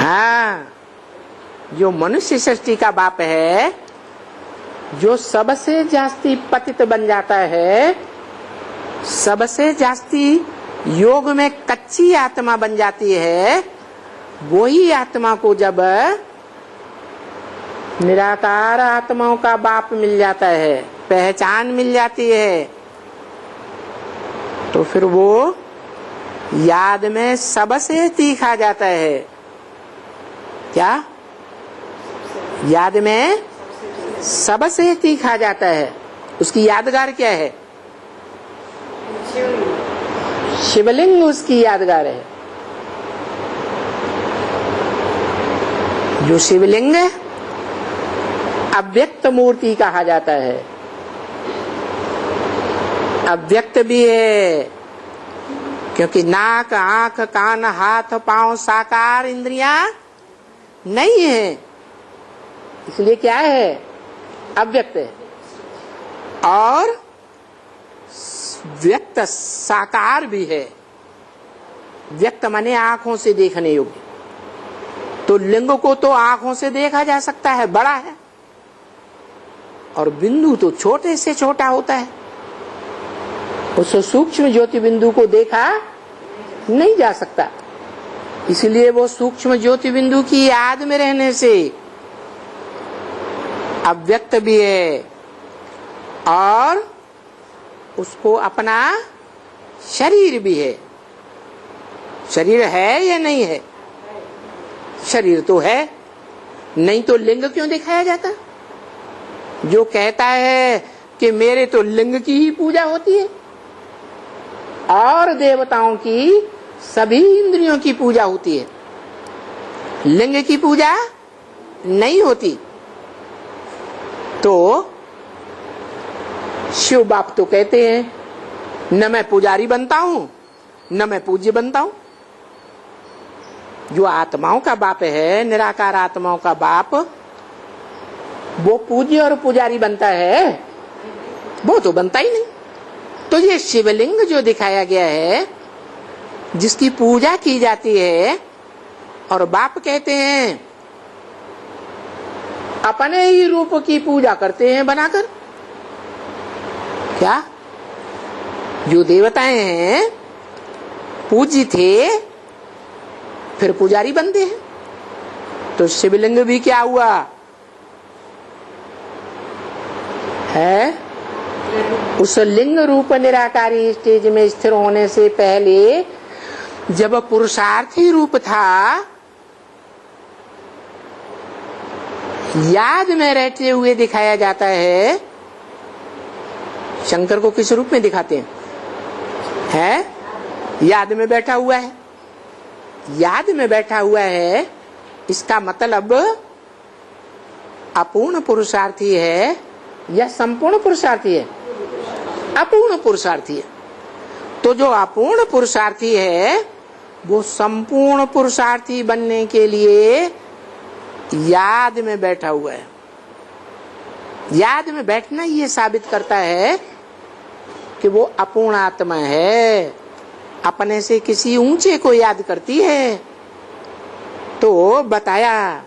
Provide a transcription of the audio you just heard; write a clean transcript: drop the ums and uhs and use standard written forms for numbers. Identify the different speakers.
Speaker 1: हाँ, जो मनुष्य सृष्टि का बाप है, जो सबसे जास्ती पतित बन जाता है, सबसे जास्ती योग में कच्ची आत्मा बन जाती है, वही आत्मा को जब निराकार आत्माओं का बाप मिल जाता है, पहचान मिल जाती है, तो फिर वो याद में सबसे तीखा जाता है। क्या? याद में सबसे तीखा जाता है। उसकी यादगार क्या है? शिवलिंग उसकी यादगार है। जो शिवलिंग अव्यक्त मूर्ति कहा जाता है। अव्यक्त भी है क्योंकि नाक, आंख, कान, हाथ, पांव, साकार इंद्रियां नहीं है, इसलिए क्या है? अव्यक्त है। और व्यक्त साकार भी है। व्यक्त माने आंखों से देखने योग्य। तो लिंग को तो आंखों से देखा जा सकता है, बड़ा है, और बिंदु तो छोटे से छोटा होता है, उस सूक्ष्म ज्योति बिंदु को देखा नहीं जा सकता। इसलिए वो सूक्ष्म ज्योति बिंदु की याद में रहने से अव्यक्त भी है, और उसको अपना शरीर भी है। शरीर है या नहीं है? शरीर तो है, नहीं तो लिंग क्यों दिखाया जाता? जो कहता है कि मेरे तो लिंग की ही पूजा होती है और देवताओं की सभी इंद्रियों की पूजा होती है, लिंग की पूजा नहीं होती। तो शिव बाप तो कहते हैं न मैं पुजारी बनता हूं न मैं पूज्य बनता हूं। जो आत्माओं का बाप है, निराकार आत्माओं का बाप, वो पूज्य और पुजारी बनता है? वो तो बनता ही नहीं। तो ये शिवलिंग जो दिखाया गया है, जिसकी पूजा की जाती है, और बाप कहते हैं अपने ही रूप की पूजा करते हैं बनाकर। क्या? जो देवताएं हैं पूज्य थे, फिर पुजारी बनते हैं। तो शिवलिंग भी क्या हुआ है? उस लिंग रूप निराकारी स्टेज में स्थिर होने से पहले जब पुरुषार्थी रूप था, याद में रहते हुए दिखाया जाता है। शंकर को किस रूप में दिखाते हैं? याद में बैठा हुआ है। याद में बैठा हुआ है, इसका मतलब अपूर्ण पुरुषार्थी है या संपूर्ण पुरुषार्थी है? अपूर्ण पुरुषार्थी है। तो जो अपूर्ण पुरुषार्थी है, वो संपूर्ण पुरुषार्थी बनने के लिए याद में बैठा हुआ है। याद में बैठना ये साबित करता है कि वो अपूर्ण आत्मा है, अपने से किसी ऊंचे को याद करती है। तो बताया